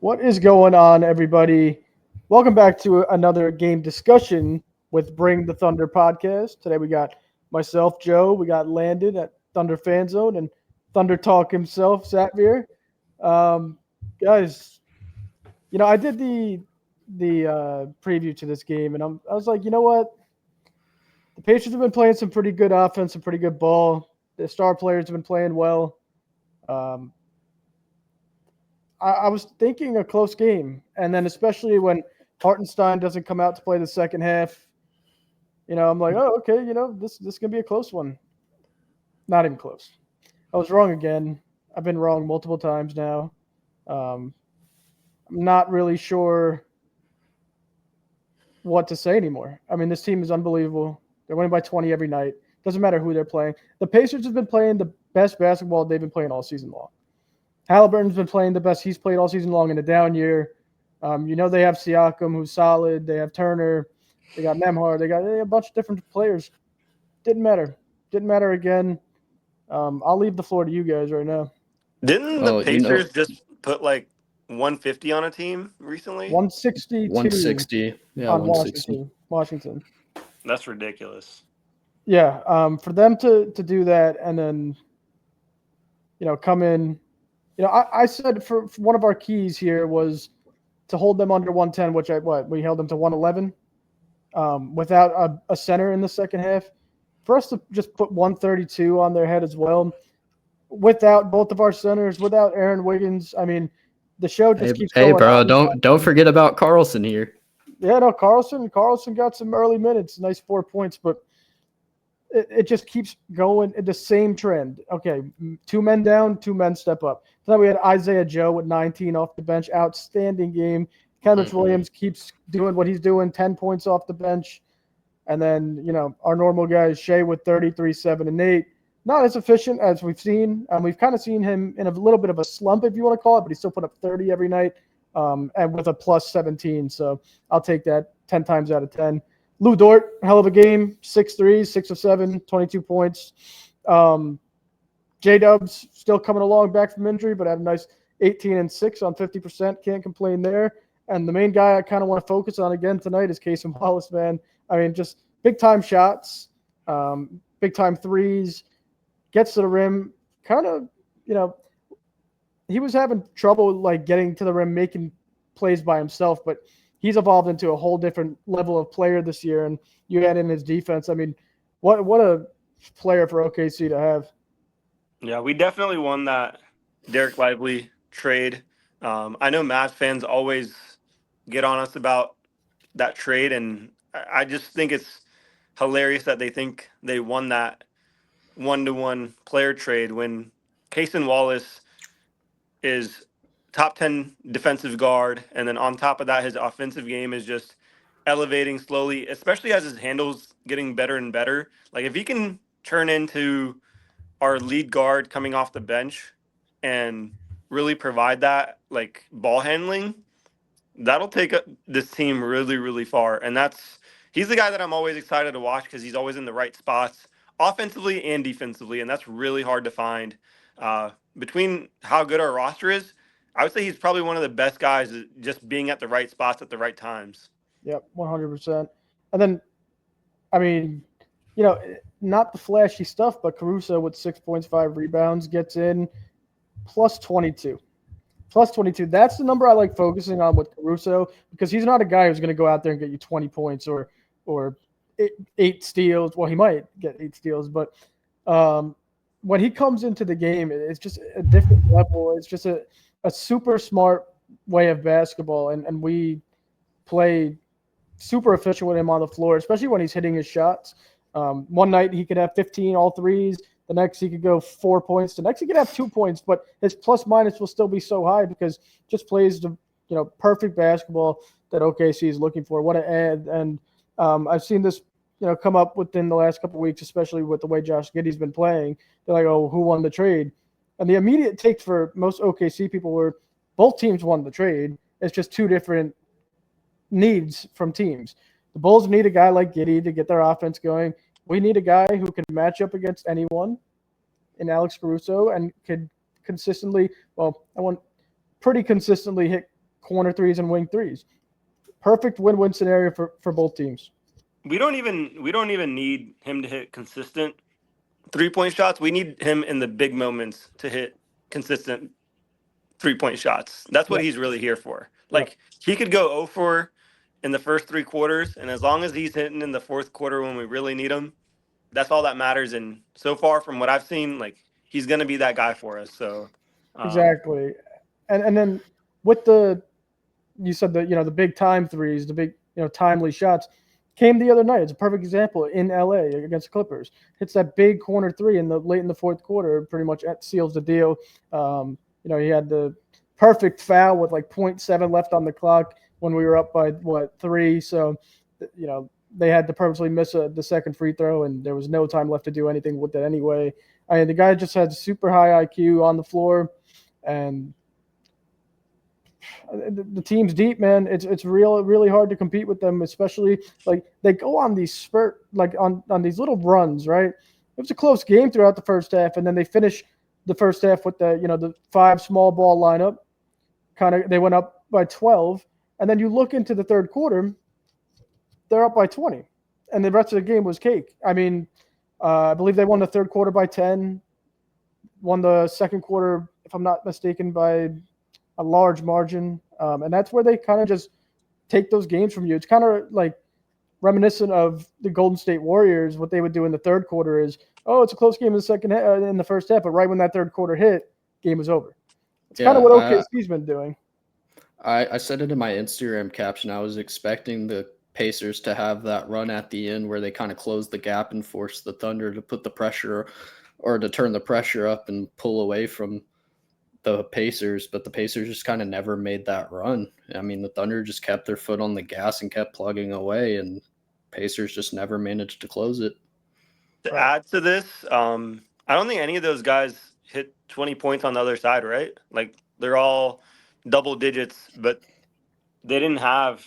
What is going on, everybody? Welcome back to another game discussion with Bring the Thunder podcast. Today we got myself, Joe. We got Landon at Thunder Fan Zone and Thunder Talk himself, Satvir. Guys, I did the preview to this game, and I was like, you know what? The Patriots have been playing some pretty good offense, some pretty good ball. The star players have been playing well. I was thinking a close game, and then especially when Hartenstein doesn't come out to play the second half, I'm like, oh, okay, this is going to be a close one. Not even close. I was wrong again. I've been wrong multiple times now. I'm not really sure what to say anymore. I mean, this team is unbelievable. They're winning by 20 every night. Doesn't matter who they're playing. The Pacers have been playing the best basketball they've been playing all season long. Halliburton's been playing the best he's played all season long in a down year. They have Siakam, who's solid. They have Turner. They got Nembhard. They got a bunch of different players. Didn't matter. Didn't matter again. I'll leave the floor to you guys right now. Didn't the Pacers just put like 150 on a team recently? 162. 160. Yeah, on 160. Washington. That's ridiculous. Yeah. For them to do that and then, come in. I said for one of our keys here was to hold them under 110, which we held them to 111 without a center in the second half. For us to just put 132 on their head as well, without both of our centers, without Aaron Wiggins, I mean, the show just keeps going. Hey, bro, don't forget about Carlson here. Yeah, no, Carlson got some early minutes, nice 4 points, but it just keeps going in the same trend. Okay, 2 men down, 2 men step up. So then we had Isaiah Joe with 19 off the bench, outstanding game. Kenneth Williams keeps doing what he's doing, 10 points off the bench. And then, our normal guys, Shai with 33, 7, and 8. Not as efficient as we've seen. We've kind of seen him in a little bit of a slump, if you want to call it, but he still put up 30 every night and with a plus 17. So I'll take that 10 times out of 10. Lou Dort, hell of a game, 6 6 of 7, 22 points. J-Dubs still coming along back from injury, but had a nice 18 and 6 on 50%. Can't complain there. And the main guy I kind of want to focus on again tonight is Casey Wallace, man. I mean, just big-time shots, big-time threes, gets to the rim. Kind of, he was having trouble, getting to the rim, making plays by himself, but he's evolved into a whole different level of player this year, and you add in his defense. I mean, what a player for OKC to have. Yeah, we definitely won that Derek Lively trade. I know Mavs fans always get on us about that trade, and I just think it's hilarious that they think they won that 1-to-1 player trade when Casey Wallace is top 10 defensive guard, and then on top of that, his offensive game is just elevating slowly, especially as his handle's getting better and better. Like, if he can turn into our lead guard coming off the bench and really provide that, ball handling, that'll take this team really, really far. And he's the guy that I'm always excited to watch because he's always in the right spots, offensively and defensively, and that's really hard to find. Between how good our roster is, I would say he's probably one of the best guys at just being at the right spots at the right times. Yep, 100%. And then, I mean, not the flashy stuff, but Caruso with 6.5 rebounds gets in plus 22. Plus 22. That's the number I like focusing on with Caruso because he's not a guy who's going to go out there and get you 20 points or 8 steals. Well, he might get 8 steals, but when he comes into the game, it's just a different level. It's just a super smart way of basketball, and we play super efficient with him on the floor, especially when he's hitting his shots. One night he could have 15 all threes. The next he could go 4 points. The next he could have 2 points, but his plus minus will still be so high because just plays the perfect basketball that OKC is looking for. What an ad! And I've seen this come up within the last couple of weeks, especially with the way Josh Giddey's been playing. They're like, oh, who won the trade? And the immediate take for most OKC people were both teams won the trade. It's just 2 different needs from teams. The Bulls need a guy like Giddey to get their offense going. We need a guy who can match up against anyone in Alex Caruso and could consistently, pretty consistently hit corner threes and wing threes. Perfect win-win scenario for both teams. We don't even need him to hit consistent 3-point shots. We need him in the big moments to hit consistent 3-point shots. That's what he's really here for. Like, he could go 0-4 in the first 3 quarters, and as long as he's hitting in the fourth quarter when we really need him, that's all that matters. And so far, from what I've seen, like, he's going to be that guy for us. So exactly, and then with you said that the big time threes, the big timely shots came the other night. It's a perfect example in LA against the Clippers. Hits that big corner three late in the fourth quarter, pretty much seals the deal. He had the perfect foul with like 0.7 left on the clock when we were up by 3. So, they had to purposely miss the second free throw, and there was no time left to do anything with it anyway. I mean, the guy just had super high IQ on the floor, and the team's deep, man. It's really hard to compete with them, especially like they go on these on these little runs, right? It was a close game throughout the first half, and then they finish the first half with the 5 small ball lineup. They went up by 12, and then you look into the third quarter, they're up by 20, and the rest of the game was cake. I mean, I believe they won the third quarter by 10, won the second quarter, if I'm not mistaken, by a large margin, and that's where they kind of just take those games from you. It's kind of like reminiscent of the Golden State Warriors. What they would do in the third quarter is, it's a close game in the first half, but right when that third quarter hit, game was over. It's kind of what OKC's been doing. I said it in my Instagram caption. I was expecting the Pacers to have that run at the end where they kind of close the gap and force the Thunder to put the pressure or to turn the pressure up and pull away from the Pacers, but the Pacers just kind of never made that run. I mean, the Thunder just kept their foot on the gas and kept plugging away, and Pacers just never managed to close it. To add to this, I don't think any of those guys hit 20 points on the other side, right? Like, they're all double digits, but they didn't have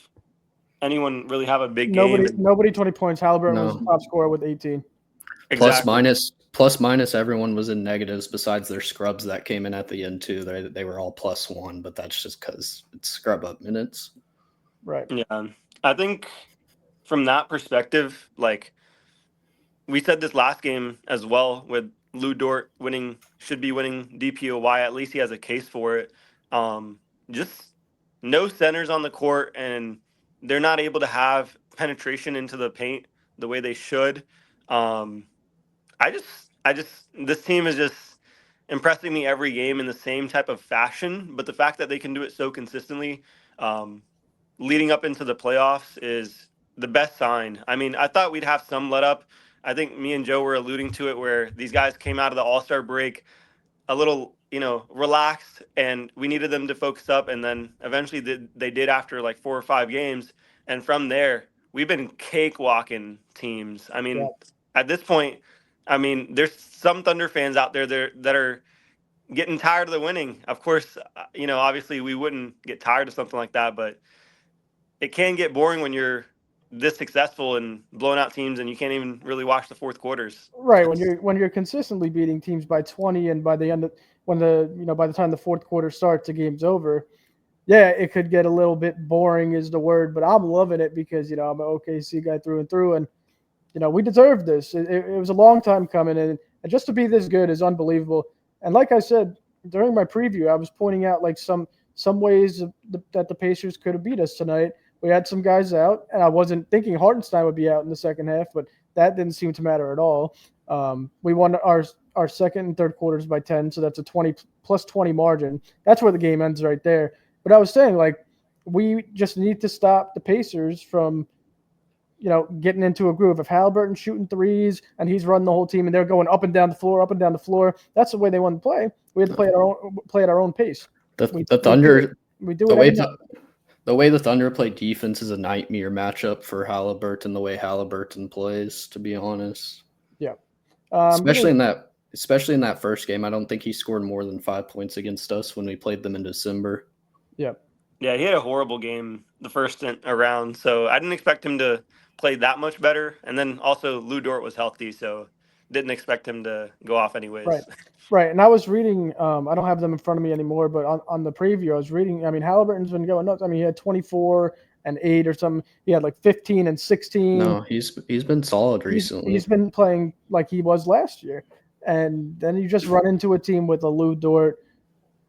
anyone really have a big game. Nobody 20 points. Halliburton was the top scorer with 18. Exactly. Plus minus, everyone was in negatives besides their scrubs that came in at the end too. They were all +1, but that's just because it's scrub up minutes. Right. Yeah. I think from that perspective, like we said this last game as well, with Lou Dort should be winning DPOY. At least he has a case for it. Just no centers on the court, and they're not able to have penetration into the paint the way they should. This team is just impressing me every game in the same type of fashion. But the fact that they can do it so consistently, leading up into the playoffs, is the best sign. I mean, I thought we'd have some let up. I think me and Joe were alluding to it, where these guys came out of the All-Star break a little, relaxed, and we needed them to focus up. And then eventually they did after like 4 or 5 games. And from there, we've been cakewalking teams. I mean, At this point, there's some Thunder fans out there that are getting tired of the winning. Of course, obviously we wouldn't get tired of something like that, but it can get boring when you're this successful and blowing out teams and you can't even really watch the fourth quarters. Right. When you're consistently beating teams by 20, and by the end of by the time the fourth quarter starts, the game's over. Yeah, it could get a little bit boring is the word, but I'm loving it because, I'm an OKC guy through and through, and we deserve this. It was a long time coming, and just to be this good is unbelievable. And like I said during my preview, I was pointing out like some ways that the Pacers could have beat us tonight. We had some guys out, and I wasn't thinking Hartenstein would be out in the second half, but that didn't seem to matter at all. We won our second and third quarters by 10, so that's a 20 margin. That's where the game ends right there. But I was saying, like, we just need to stop the Pacers from getting into a groove. If Halliburton shooting threes and he's running the whole team and they're going up and down the floor, that's the way they want to play. We have to play at our own pace. The Thunder, we do it. The way the Thunder play defense is a nightmare matchup for Halliburton. The way Halliburton plays, to be honest. Yeah. Especially in that first game, I don't think he scored more than 5 points against us when we played them in December. Yeah. Yeah, he had a horrible game the first round, so I didn't expect him to play that much better. And then also Lou Dort was healthy, so didn't expect him to go off anyways. Right. And I was reading, I don't have them in front of me anymore, but on the preview, I was reading, I mean, Halliburton's been going nuts. I mean, he had 24 and 8 or something. He had like 15 and 16. No, he's been solid recently. He's been playing like he was last year. And then you just run into a team with a Lou Dort,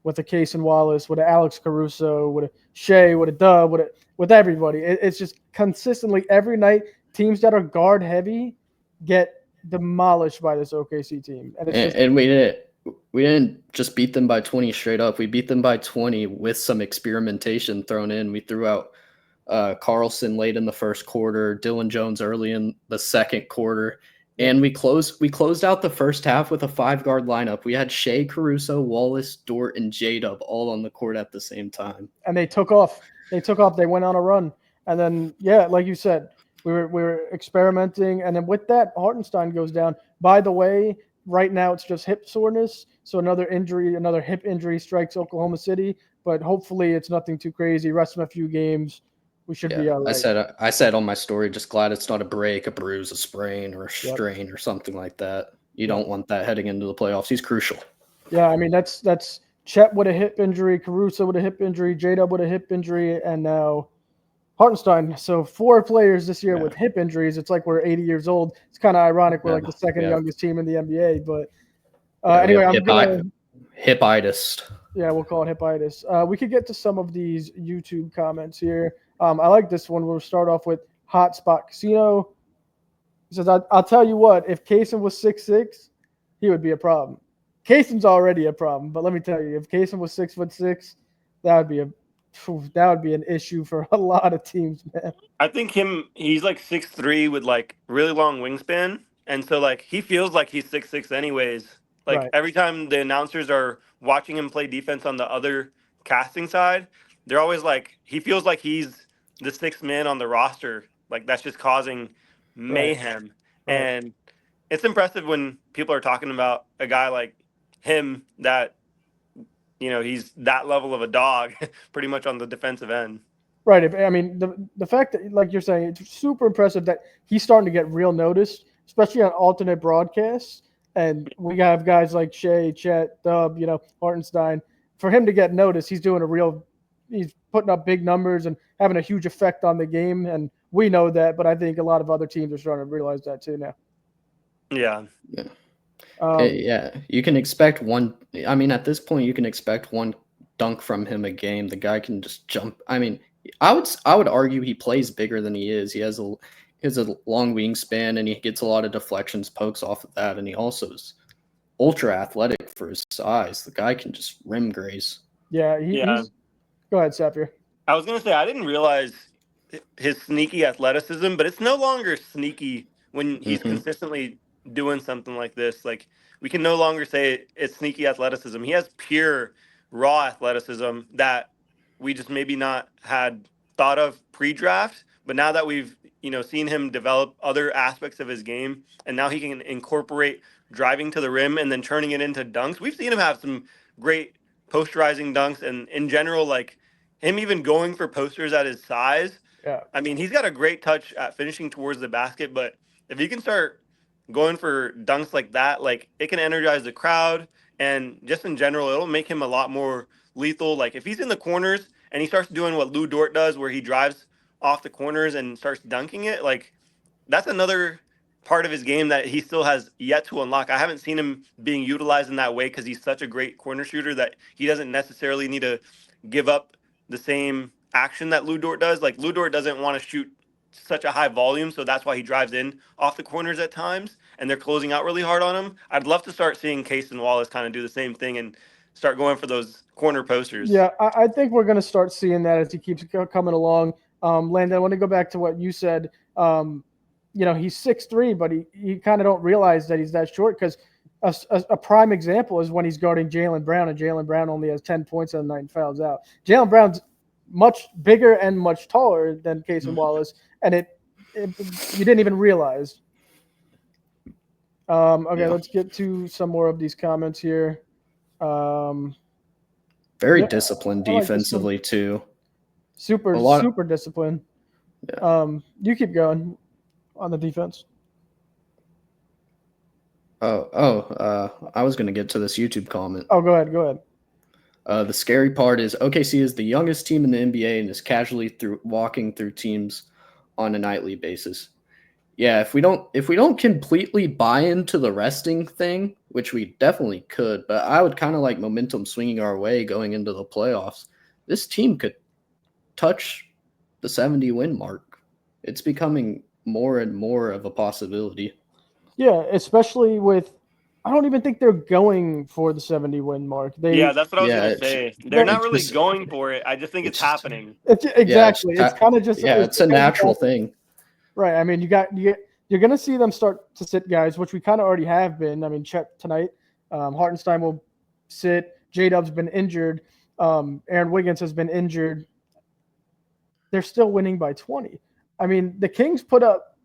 with a Cason Wallace, with an Alex Caruso, with a Shai, with a Dub, with everybody. It's just consistently every night, teams that are guard heavy get demolished by this OKC team. And we didn't just beat them by 20 straight up. We beat them by 20 with some experimentation thrown in. We threw out Carlson late in the first quarter, Dylan Jones early in the second quarter, and we closed out the first half with a 5-guard lineup. We had Shai, Caruso, Wallace, Dort, and J-Dub all on the court at the same time. And they took off. They went on a run. And then, yeah, like you said, we were experimenting. And then with that, Hartenstein goes down. By the way, right now it's just hip soreness. So another hip injury strikes Oklahoma City. But hopefully it's nothing too crazy. Rest him a few games. We should be all right. I said on my story, just glad it's not a break, a bruise, a sprain, or a strain or something like that. You don't want that heading into the playoffs. He's crucial. Yeah, I mean, that's Chet with a hip injury, Caruso with a hip injury, J-Dub with a hip injury, and now Hartenstein. So 4 players this year with hip injuries. It's like we're 80 years old. It's kind of ironic. We're like the second youngest team in the NBA. But anyway, hipitis. Yeah, we'll call it hipitis. We could get to some of these YouTube comments here. I like this one. We'll start off with Hotspot Casino. He says, I'll tell you what, if Cason was 6'6", he would be a problem. Cason's already a problem, but let me tell you, if Cason was 6'6", that would be an issue for a lot of teams, man. I think he's like 6'3" with like really long wingspan, and so like he feels like he's 6'6" anyways. Like every time the announcers are watching him play defense on the other casting side, they're always like, he feels like he's the 6th man on the roster. Like that's just causing mayhem. And it's impressive when people are talking about a guy like him that, you know, he's that level of a dog pretty much on the defensive end. Right. I mean, the fact that, like you're saying, it's super impressive that he's starting to get real notice, especially on alternate broadcasts. And we have guys like Shai, Chet, Dub, you know, Hartenstein. For him to get noticed, he's putting up big numbers and having a huge effect on the game. And we know that, but I think a lot of other teams are starting to realize that too now. Yeah. You can expect one. I mean, at this point, you can expect one dunk from him a game. The guy can just jump. I mean, I would argue he plays bigger than he is. He has a long wingspan, and he gets a lot of deflections, pokes off of that, and he also is ultra athletic for his size. The guy can just rim graze. Yeah. He's go ahead, Sapir. I was gonna say I didn't realize his sneaky athleticism, but it's no longer sneaky when he's consistently doing something like this. Like we can no longer say it's sneaky athleticism. He has pure raw athleticism that we just maybe not had thought of pre-draft, but now that we've, you know, seen him develop other aspects of his game, and now he can incorporate driving to the rim and then turning it into dunks. We've seen him have some great posterizing dunks, and in general, like him even going for posters at his size. Yeah. I mean, he's got a great touch at finishing towards the basket, but if he can start going for dunks like that, like it can energize the crowd, and just in general, it'll make him a lot more lethal. Like if he's in the corners and he starts doing what Lou Dort does, where he drives off the corners and starts dunking it, like that's another part of his game that he still has yet to unlock. I haven't seen him being utilized in that way because he's such a great corner shooter that he doesn't necessarily need to give up the same action that Lou Dort does. Like Lou Dort doesn't want to shoot such a high volume, so that's why he drives in off the corners at times, and they're closing out really hard on him. I'd love to start seeing Cason Wallace kind of do the same thing and start going for those corner posters. Yeah, I think we're going to start seeing that as he keeps coming along. Landon, I want to go back to what you said. You know, he's 6'3", but he kind of don't realize that he's that short, because a prime example is when he's guarding Jalen Brown, and Jalen Brown only has 10 points on the night and fouls out. Jalen Brown's much bigger and much taller than Cason Wallace, and you didn't even realize. Let's get to some more of these comments here. Very disciplined defensively too. Super disciplined. Yeah. You keep going on the defense. I was going to get to this YouTube comment. Oh, go ahead. The scary part is OKC is the youngest team in the NBA and is casually walking through teams on a nightly basis. Yeah, if we don't completely buy into the resting thing, which we definitely could, but I would kind of like momentum swinging our way going into the playoffs. This team could touch the 70 win mark. It's becoming more and more of a possibility. Yeah, especially with, I don't even think they're going for the 70 win mark. Yeah, that's what I was Yeah, gonna it's say. They're not it's really just going for it. I just think it's it's just happening. It's exactly. It's kind of just it's a natural thing. Right. I mean, you're going to see them start to sit guys, which we kind of already have been. I mean, Chet tonight, Hartenstein will sit. J-Dub's been injured. Aaron Wiggins has been injured. They're still winning by 20. I mean, the Kings put up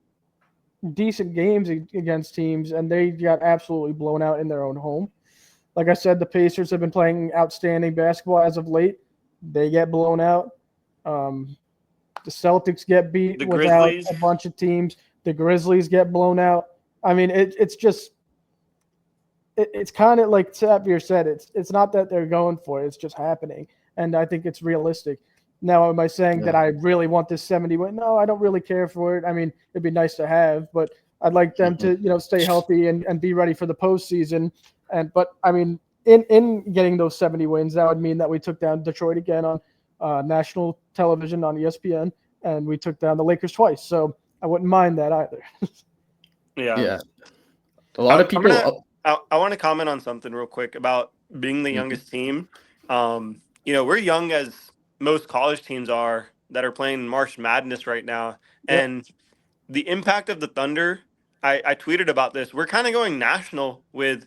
decent games against teams, and they got absolutely blown out in their own home. Like I said, the Pacers have been playing outstanding basketball as of late. They get blown out. The Celtics get beat The without Grizzlies. a bunch of teams. The Grizzlies get blown out. I mean, it's just it's kind of like Sapir said. It's not that they're going for it. It's just happening, and I think it's realistic. Now, am I saying that I really want this 70 win? No, I don't really care for it. I mean, it'd be nice to have, but I'd like them to stay healthy and be ready for the postseason. But I mean, in getting those 70 wins, that would mean that we took down Detroit again on national television on ESPN, and we took down the Lakers twice. So I wouldn't mind that either. Yeah. A lot of people. I want to comment on something real quick about being the youngest team. We're young as most college teams are that are playing March Madness right now. Yep. And the impact of the Thunder, I tweeted about this. We're kind of going national with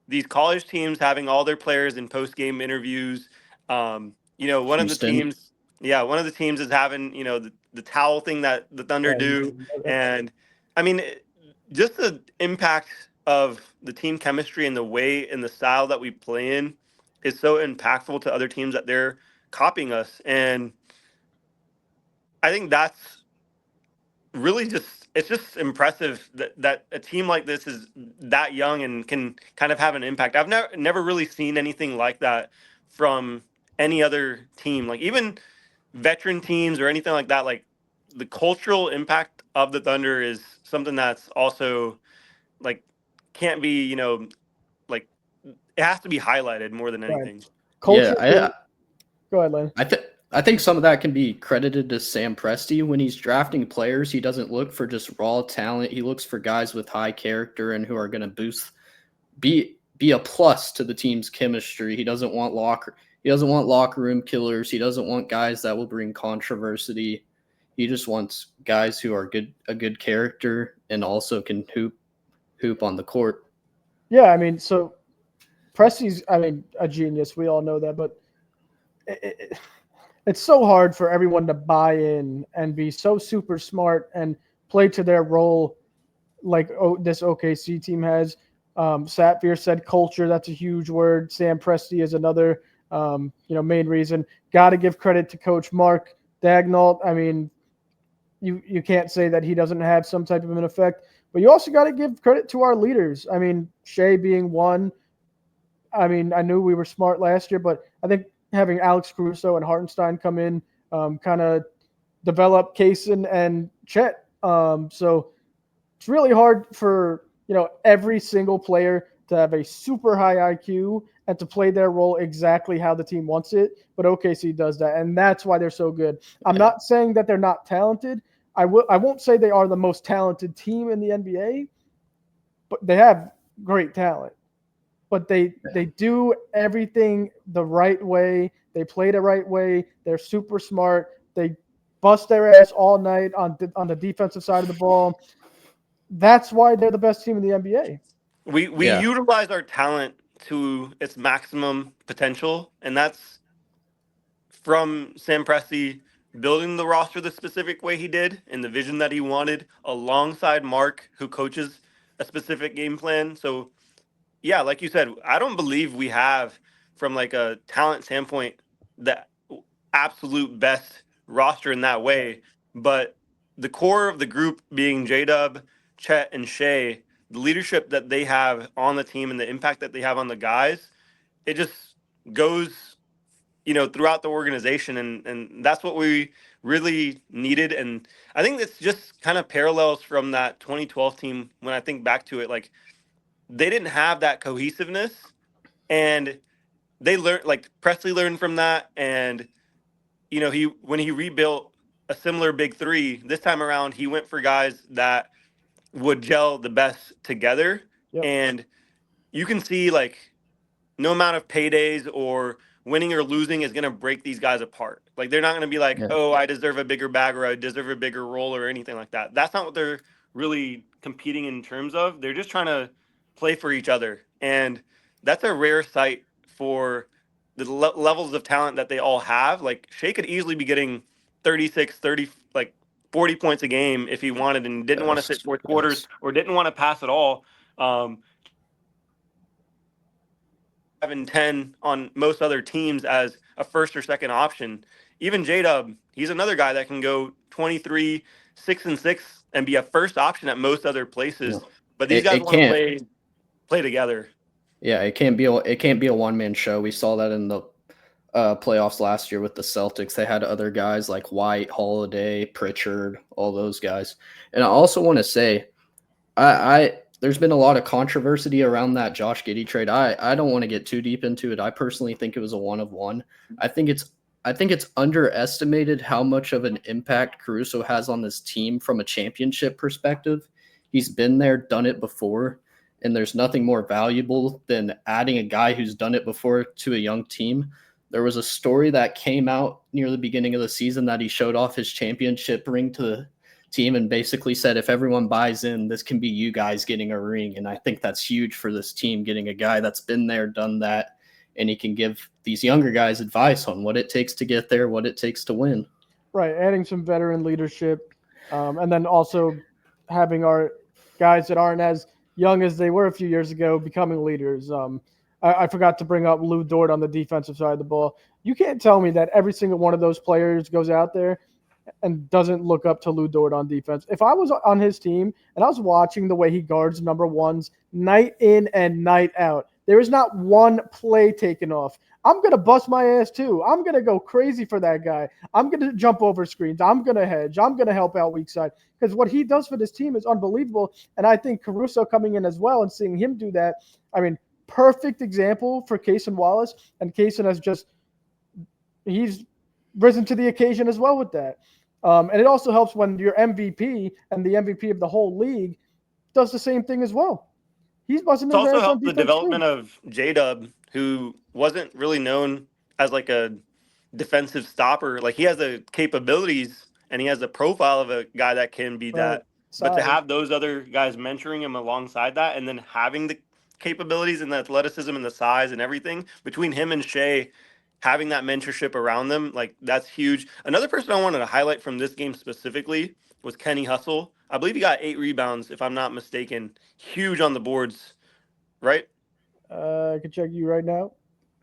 these college teams having all their players in post-game interviews. One of the teams is having, the towel thing that the Thunder do. And I mean, just the impact of the team chemistry and the way and the style that we play in is so impactful to other teams that they're copying us. And I think that's really it's just impressive that a team like this is that young and can kind of have an impact. I've never really seen anything like that from any other team, like even veteran teams or anything like that. Like the cultural impact of the Thunder is something that's also like can't be, like it has to be highlighted more than anything. Culture. Go ahead, Lane. I think some of that can be credited to Sam Presti. When he's drafting players, he doesn't look for just raw talent. He looks for guys with high character and who are going to be a plus to the team's chemistry. He doesn't want locker room killers. He doesn't want guys that will bring controversy. He just wants guys who are a good character and also can hoop on the court. Yeah, I mean, so Presti's, a genius. We all know that, but it's so hard for everyone to buy in and be so super smart and play to their role like this OKC team has. Sapir said culture. That's a huge word. Sam Presti is another, main reason. Got to give credit to Coach Mark Daigneault. I mean, you can't say that he doesn't have some type of an effect, but you also got to give credit to our leaders. I mean, Shai being one. I mean, I knew we were smart last year, but I think having Alex Caruso and Hartenstein come in kind of develop Kaysen and Chet. So it's really hard for, every single player to have a super high IQ and to play their role exactly how the team wants it. But OKC does that, and that's why they're so good. I'm not saying that they're not talented. I won't say they are the most talented team in the NBA, but they have great talent. But they do everything the right way. They play the right way. They're super smart. They bust their ass all night on the defensive side of the ball. That's why they're the best team in the NBA. We utilize our talent to its maximum potential, and that's from Sam Presti building the roster the specific way he did and the vision that he wanted alongside Mark, who coaches a specific game plan. So yeah, like you said, I don't believe we have, from like a talent standpoint, the absolute best roster in that way. But the core of the group being J-Dub, Chet, and Shai, the leadership that they have on the team and the impact that they have on the guys, it just goes, throughout the organization. And that's what we really needed. And I think it's just kind of parallels from that 2012 team. When I think back to it, like, they didn't have that cohesiveness, and they learned, like, Presley learned from that. And, when he rebuilt a similar big three this time around, he went for guys that would gel the best together. Yep. And you can see, like, no amount of paydays or winning or losing is going to break these guys apart. Like, they're not going to be like, Yeah. oh, I deserve a bigger bag or I deserve a bigger role or anything like that. That's not what they're really competing in terms of. They're just trying to play for each other. And that's a rare sight for the levels of talent that they all have. Like, Shai could easily be getting 36, 30, like 40 points a game if he wanted and didn't want to sit fourth quarters or didn't want to pass at all. 7-10 on most other teams as a first or second option. Even J-Dub, he's another guy that can go 23, 6-6 and be a first option at most other places. Yeah. But these guys want to play together. Yeah, it can't be a one-man show. We saw that in the playoffs last year with the Celtics. They had other guys like White, Holiday, Pritchard, all those guys. And I also want to say, there's been a lot of controversy around that Josh Giddey trade. I don't want to get too deep into it. I personally think it was a 1-of-1. I think it's underestimated how much of an impact Caruso has on this team from a championship perspective. He's been there, done it before, and there's nothing more valuable than adding a guy who's done it before to a young team. There was a story that came out near the beginning of the season that he showed off his championship ring to the team and basically said, if everyone buys in, this can be you guys getting a ring. And I think that's huge for this team, getting a guy that's been there, done that, and he can give these younger guys advice on what it takes to get there, what it takes to win. Right, adding some veteran leadership, and then also having our guys that aren't as young as they were a few years ago becoming leaders. I forgot to bring up Lou Dort on the defensive side of the ball. You can't tell me that every single one of those players goes out there and doesn't look up to Lou Dort on defense. If I was on his team and I was watching the way he guards number ones night in and night out, there is not one play taken off. I'm going to bust my ass too. I'm going to go crazy for that guy. I'm going to jump over screens. I'm going to hedge. I'm going to help out weak side because what he does for this team is unbelievable. And I think Caruso coming in as well and seeing him do that, I mean, perfect example for Cason Wallace. And Cason has he's risen to the occasion as well with that. And it also helps when your MVP and the MVP of the whole league does the same thing as well. He's busting his ass. It's also helped the development of J-Dub, who wasn't really known as like a defensive stopper. Like, he has the capabilities and he has the profile of a guy that can be that. But to have those other guys mentoring him alongside that, and then having the capabilities and the athleticism and the size and everything between him and Shai, having that mentorship around them, like, that's huge. Another person I wanted to highlight from this game specifically was Kenny Hustle. I believe he got 8 rebounds, if I'm not mistaken. Huge on the boards, right? I can check you right now.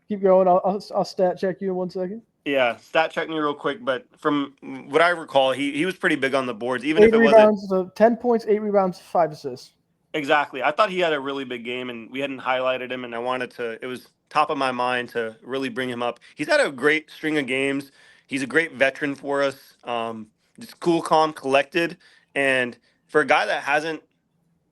Keep going. I'll stat check you in 1 second. Yeah, stat check me real quick. But from what I recall, he was pretty big on the boards, even 8 if it rebounds, wasn't. 10 points, 8 rebounds, 5 assists. Exactly. I thought he had a really big game, and we hadn't highlighted him, and I wanted to. It was top of my mind to really bring him up. He's had a great string of games. He's a great veteran for us. Just cool, calm, collected, and for a guy that hasn't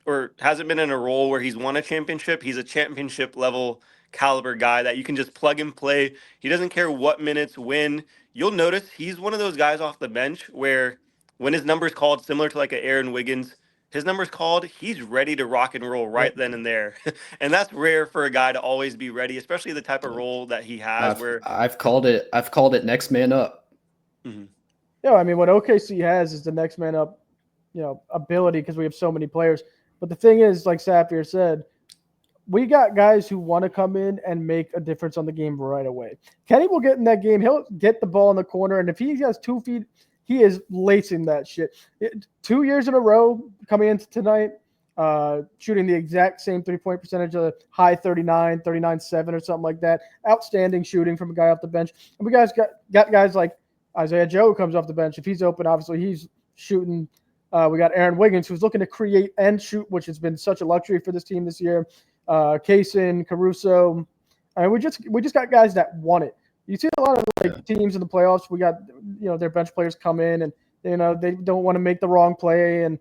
been in a role where he's won a championship, he's a championship level caliber guy that you can just plug and play. He doesn't care what minutes, when. You'll notice he's one of those guys off the bench where when his number's called, similar to like an Aaron Wiggins, his number's called, he's ready to rock and roll right then and there. And that's rare for a guy to always be ready, especially the type of role that he has. I've called it next man up. Mm-hmm. Yeah, I mean, what OKC has is the next man up, ability because we have so many players. But the thing is, like Sapphire said, we got guys who want to come in and make a difference on the game right away. Kenny will get in that game. He'll get the ball in the corner, and if he has 2 feet, he is lacing that shit. 2 years in a row coming into tonight, shooting the exact same three-point percentage of high 39, 39.7 or something like that. Outstanding shooting from a guy off the bench. And we guys got guys like Isaiah Joe comes off the bench. If he's open, obviously he's shooting We got Aaron Wiggins, who's looking to create and shoot, which has been such a luxury for this team this year. Kaysen, Caruso. I mean, we just got guys that want it. You see a lot of teams in the playoffs. We got their bench players come in and they don't want to make the wrong play, and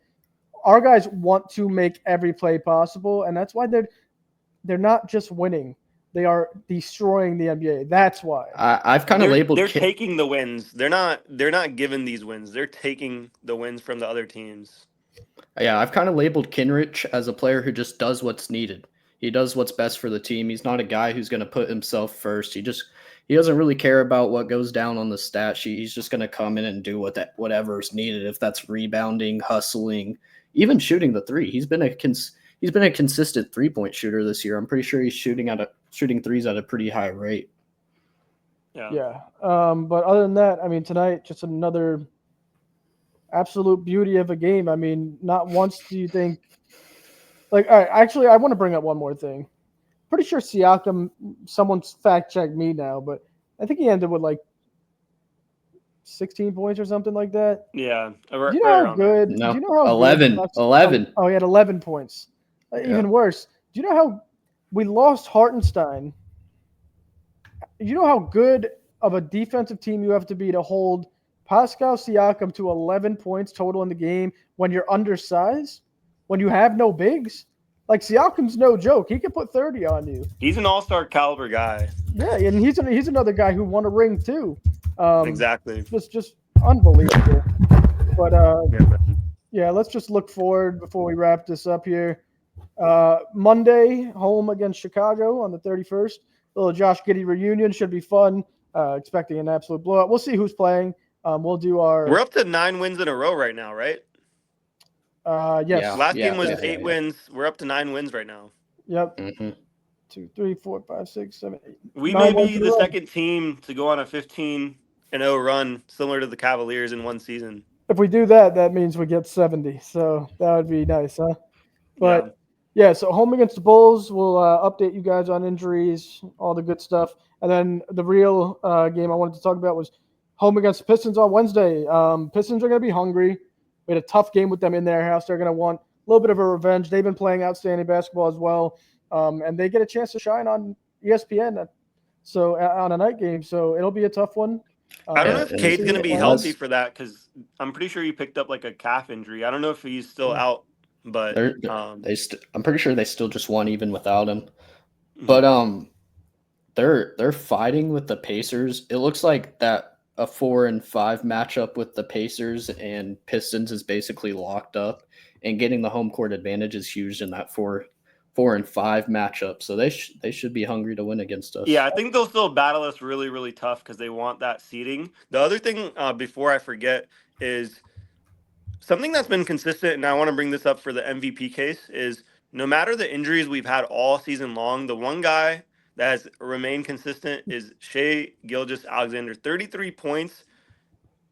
our guys want to make every play possible, and that's why they're not just winning. They are destroying the NBA. That's why. I've kind of labeled. They're taking the wins. They're not giving these wins. They're taking the wins from the other teams. Yeah, I've kind of labeled Kinrich as a player who just does what's needed. He does what's best for the team. He's not a guy who's going to put himself first. He doesn't really care about what goes down on the stat sheet. He's just going to come in and do whatever's needed. If that's rebounding, hustling, even shooting the three. He's been a consistent 3-point shooter this year. I'm pretty sure he's shooting threes at a pretty high rate. Yeah. But other than that, I mean, tonight, just another absolute beauty of a game. I mean, not once do you think all right, actually, I want to bring up one more thing. Pretty sure Siakam, someone's fact checked me now, but I think he ended with 16 points or something like that. Yeah. Do you know how good? No, do you know how 11. Good 11. Oh, he had 11 points. Even worse. Do you know how we lost Hartenstein? You know how good of a defensive team you have to be to hold Pascal Siakam to 11 points total in the game when you're undersized, when you have no bigs? Siakam's no joke. He can put 30 on you. He's an all-star caliber guy. Yeah, and he's another guy who won a ring too. Exactly. Just unbelievable. But let's just look forward before we wrap this up here. Monday, home against Chicago on the 31st. Little Josh Giddey reunion should be fun. Expecting an absolute blowout. We'll see who's playing. We'll do We're up to 9 wins in a row right now, right? Yes. Yeah. Last game was 8 wins. We're up to 9 wins right now. Yep. Mm-hmm. 2, 3, 4, 5, 6, 7, 8. We may be the second team to go on a 15-0 run, similar to the Cavaliers in one season. If we do that, that means we get 70. So that would be nice, huh? But so home against the Bulls. We'll update you guys on injuries, all the good stuff. And then the real game I wanted to talk about was home against the Pistons on Wednesday. Pistons are going to be hungry. We had a tough game with them in their house. They're going to want a little bit of a revenge. They've been playing outstanding basketball as well. And they get a chance to shine on ESPN on a night game. So it'll be a tough one. I don't know if Cade's going to be healthy for that because I'm pretty sure he picked up a calf injury. I don't know if he's still out, but I'm pretty sure they still just won even without him. But they're fighting with the Pacers. It looks like that a 4-5 matchup with the Pacers and Pistons is basically locked up, and getting the home court advantage is huge in that 4-5 matchup. So they should be hungry to win against us. Yeah, I think they'll still battle us really, really tough because they want that seeding. The other thing, before I forget, is something that's been consistent, and I want to bring this up for the MVP case, is no matter the injuries we've had all season long, the one guy that has remained consistent is Shai Gilgeous-Alexander. 33 points.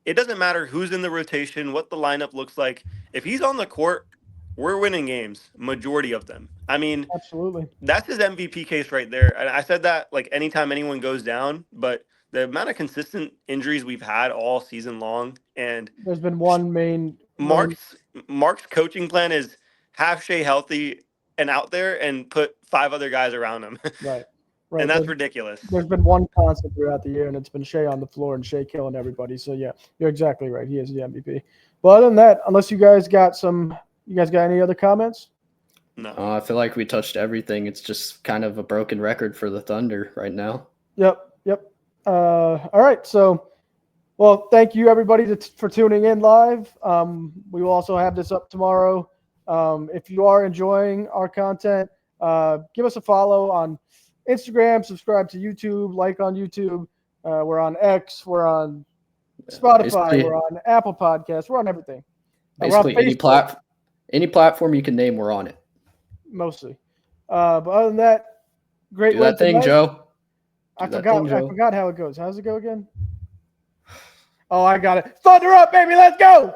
It doesn't matter who's in the rotation, what the lineup looks like. If he's on the court, we're winning games, majority of them. I mean, absolutely. That's his MVP case right there. And I said that anytime anyone goes down, but the amount of consistent injuries we've had all season long, and there's been one main Mark's coaching plan is have Shai healthy and out there and put 5 other guys around him. Right. And that's ridiculous. There's been one constant throughout the year, and it's been Shai on the floor and Shai killing everybody. So, yeah, you're exactly right. He is the MVP. But other than that, unless you guys got any other comments? No. I feel like we touched everything. It's just kind of a broken record for the Thunder right now. Yep. All right. So, well, thank you, everybody, for tuning in live. We will also have this up tomorrow. If you are enjoying our content, give us a follow on Instagram, subscribe to YouTube, like on YouTube. We're on X, we're on Spotify, we're on Apple Podcasts, we're on everything. Basically, any platform you can name, we're on it. Mostly. But other than that, great Do that thing, Joe. I forgot how it goes. How's it go again? Oh, I got it. Thunder up, baby. Let's go.